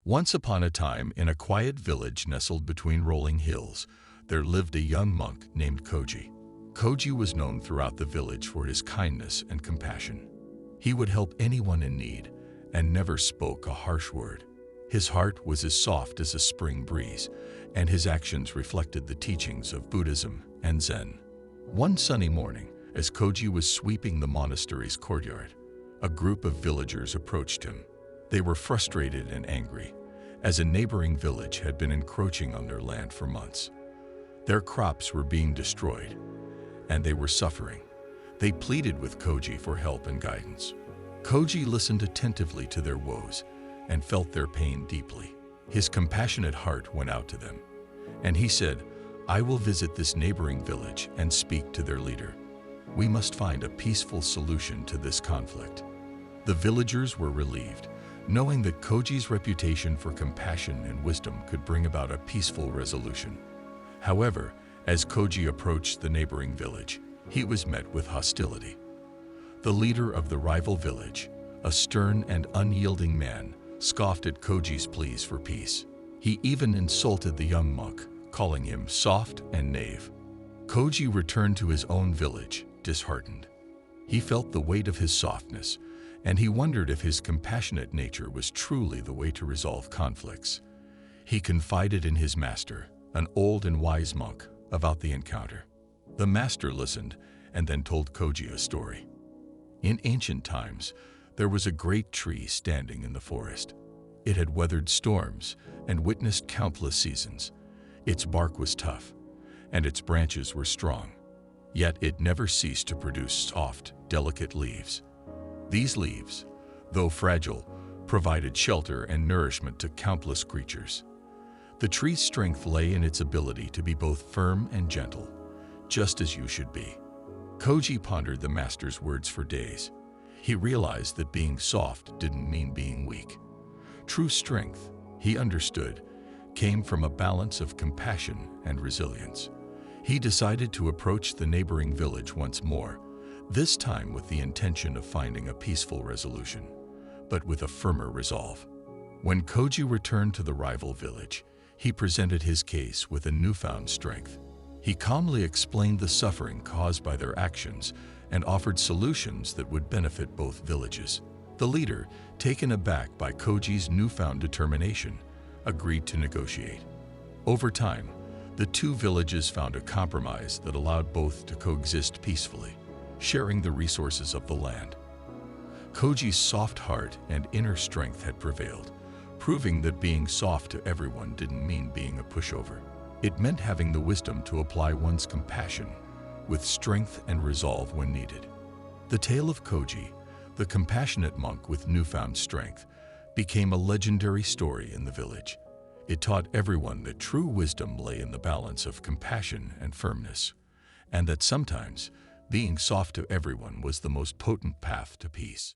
Once upon a time, in a quiet village nestled between rolling hills, there lived a young monk named Koji. Koji was known throughout the village for his kindness and compassion. He would help anyone in need and never spoke a harsh word. His heart was as soft as a spring breeze, and his actions reflected the teachings of Buddhism and Zen. One sunny morning, as Koji was sweeping the monastery's courtyard, a group of villagers approached him. They were frustrated and angry, as a neighboring village had been encroaching on their land for months. Their crops were being destroyed, and they were suffering. They pleaded with Koji for help and guidance. Koji listened attentively to their woes and felt their pain deeply. His compassionate heart went out to them, and he said, "I will visit this neighboring village and speak to their leader. We must find a peaceful solution to this conflict." The villagers were relieved, knowing that Koji's reputation for compassion and wisdom could bring about a peaceful resolution. However, as Koji approached the neighboring village, he was met with hostility. The leader of the rival village, a stern and unyielding man, scoffed at Koji's pleas for peace. He even insulted the young monk, calling him soft and knave. Koji returned to his own village, disheartened. He felt the weight of his softness, and he wondered if his compassionate nature was truly the way to resolve conflicts. He confided in his master, an old and wise monk, about the encounter. The master listened and then told Koji a story. In ancient times, there was a great tree standing in the forest. It had weathered storms and witnessed countless seasons. Its bark was tough, and its branches were strong. Yet it never ceased to produce soft, delicate leaves. These leaves, though fragile, provided shelter and nourishment to countless creatures. The tree's strength lay in its ability to be both firm and gentle, just as you should be. Koji pondered the master's words for days. He realized that being soft didn't mean being weak. True strength, he understood, came from a balance of compassion and resilience. He decided to approach the neighboring village once more, this time with the intention of finding a peaceful resolution, but with a firmer resolve. When Koji returned to the rival village, he presented his case with a newfound strength. He calmly explained the suffering caused by their actions and offered solutions that would benefit both villages. The leader, taken aback by Koji's newfound determination, agreed to negotiate. Over time, the two villages found a compromise that allowed both to coexist peacefully, sharing the resources of the land. Koji's soft heart and inner strength had prevailed, proving that being soft to everyone didn't mean being a pushover. It meant having the wisdom to apply one's compassion with strength and resolve when needed. The tale of Koji, the compassionate monk with newfound strength, became a legendary story in the village. It taught everyone that true wisdom lay in the balance of compassion and firmness, and that sometimes being soft to everyone was the most potent path to peace.